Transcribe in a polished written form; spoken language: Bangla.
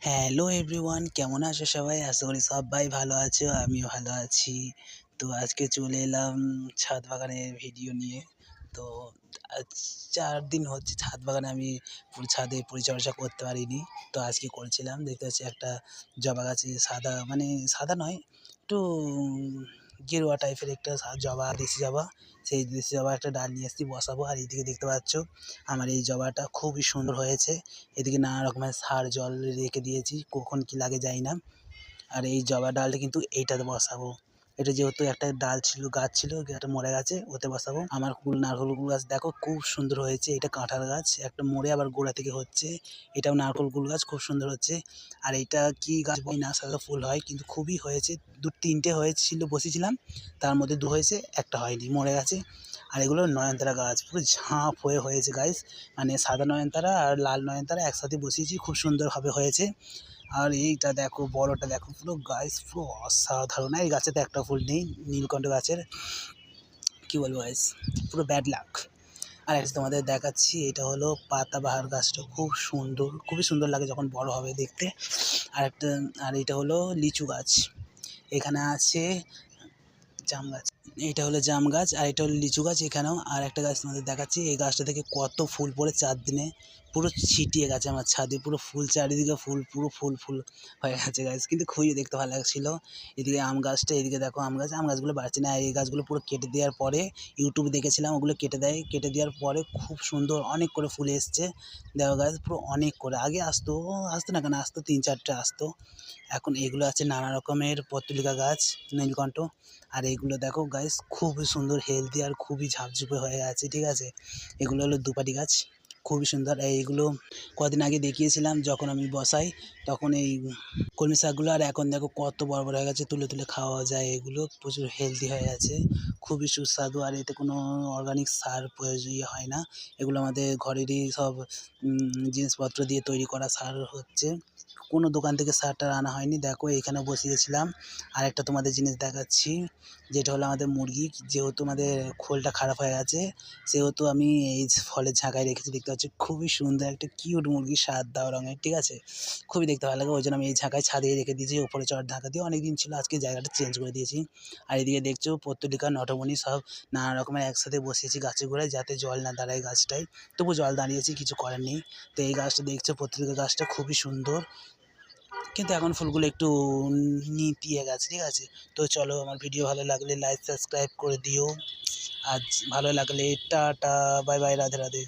হ্যালো এভরিওয়ান, কেমন আছো সবাই? আশা করি সবাই ভালো আছো, আমিও ভালো আছি। তো আজকে চলে এলাম ছাদ বাগানের ভিডিও নিয়ে। তো আজ 4 দিন হচ্ছে ছাদ বাগানে আমি ছাদে পরিচর্যা করতে পারিনি। তো আজকে করেছিলাম। দেখতে পাচ্ছি একটা জবা গাছে সাদা, মানে সাদা নয়, একটু গেরুয়া টাইপের একটা জবা, দেশি জবা। সেই দেশি জবার একটা ডাল নিয়ে এসেছি, বসাবো। আর এইদিকে দেখতে পাচ্ছ আমার এই জবাটা খুবই সুন্দর হয়েছে। এদিকে নানা রকমের সার জল রেখে দিয়েছি, কখন কী লাগে জানি না। আর এই জবা ডালটা কিন্তু এইটাতে বসাবো। এটা যেহেতু একটা ডাল ছিল, গাছ ছিল, এটা মরে গেছে, ওতে বসাবো। আমার নারকেল কুল গাছ দেখো খুব সুন্দর হয়েছে। এটা কাঁঠাল গাছ, একটা মরে আবার গোড়া থেকে হচ্ছে। এটাও নারকেল কুল গাছ, খুব সুন্দর হচ্ছে। আর এটা কি গাছ বলি না, সাদা ফুল হয়, কিন্তু খুবই হয়েছে। 2-3টে হয়েছিল, বসিয়েছিলাম, তার মধ্যে 2 হয়েছে, একটা হয়নি, মরে গেছে। আর এগুলো নয়নতারা গাছ, পুরো ঝাঁপ হয়ে হয়েছে গাইস। মানে সাদা নয়নতারা আর লাল নয়নতারা একসাথে বসিয়েছি, খুব সুন্দরভাবে হয়েছে। আর এইটা দেখো, বড়টা দেখো, পুরো গাইস পুরো অসাধারণ। এই গাছেতে একটা ফুল নেই, নীলকণ্ঠ গাছের, কী বলবো গাইস, পুরো ব্যাড লাক। আর একটা তোমাদের দেখাচ্ছি, এটা হলো পাতাবাহার গাছটা, খুব সুন্দর, খুবই সুন্দর লাগে যখন বড় হবে দেখতে। আর একটা, আর এটা হলো লিচু গাছ। এখানে আছে জাম গাছ, এইটা হলো জাম গাছ, আর এটা হলো লিচু গাছ। এখানেও আর একটা গাছ তোমাদের দেখাচ্ছি, এই গাছটা থেকে কত ফুল পড়ে 4 দিনে, পুরো ছিটিয়ে গেছে আমার ছাদে, পুরো ফুল, চারিদিকে ফুল, পুরো ফুল ফুল হয়ে গেছে গাছ, কিন্তু খুবই দেখতে ভালো লাগছিল। এদিকে আম গাছটা, এদিকে দেখো আম গাছ, আম গাছগুলো বাড়ছে না। এই গাছগুলো পুরো কেটে দেওয়ার পরে, ইউটিউবে দেখেছিলাম, ওগুলো কেটে দেয়, কেটে দেওয়ার পরে খুব সুন্দর অনেক করে ফুল এসছে। দেখো গাছ, পুরো অনেক করে, আগে আসতো না কেন, আসতো 3-4টে আসতো। এখন এগুলো আছে নানা রকমের পত্রলিকা গাছ, নীলকণ্ঠ। আর এইগুলো দেখো গাইস, খুবই সুন্দর, হেলদি, আর খুবই ঝাপঝুপে হয়ে আছে, ঠিক আছে। এগুলো হলো দুপাটি গাছ, খুবই সুন্দর। এইগুলো কদিন আগে দেখিয়েছিলাম যখন আমি বসাই, তখন এই কলমি শাকগুলো। আর এখন দেখো কত বড় বড় হয়ে গেছে, তুলে তুলে খাওয়া যায়। এগুলো প্রচুর হেলদি হয়ে আছে, খুবই সুস্বাদু। আর এতে কোনো অর্গানিক সার প্রয়োজন হয় না, এগুলো আমাদের ঘরেরই সব জিনিসপত্র দিয়ে তৈরি করা সার হচ্ছে, কোনো দোকান থেকে সার টার আনা হয়নি। দেখো এখানে বসিয়েছিলাম। আর একটা তোমাদের জিনিস দেখাচ্ছি, যেটা হলো আমাদের মুরগি, যেহেতু আমাদের খোলটা খারাপ হয়ে গেছে, সেহেতু আমি এই ফলের ঝাঁকায় রেখেছি। দেখতে পাচ্ছি খুবই সুন্দর একটা কিউট মুরগি, সাদা রঙের, ঠিক আছে, খুবই দেখতে ভালো লাগে। ওই জন্য আমি এই ঝাঁকায় ছাদে রেখে দিয়েছি, ওপরে চট ঢাকা দিয়ে, অনেক দিন ছিল, আজকে জায়গাটা চেঞ্জ করে দিয়েছি। আর এদিকে দেখছো পত্রলিকা, নটমণি সব নানা রকমের একসাথে বসিয়েছি গাছের গোড়ায়, যাতে জল না দাঁড়ায় গাছটায়। তবু জল দাঁড়িয়েছি, কিছু করার নেই। তো এই গাছটা দেখছো, পত্রলিকা গাছটা খুবই সুন্দর, কিন্তু এখন ফুলগুলো একটু নিতিয়ে গেছে, ঠিক আছে। তো চলো, আমার ভিডিও ভালো লাগলে লাইক সাবস্ক্রাইব করে দিও। আজ ভালো লাগলে tata, bye bye, Radhe Radhe.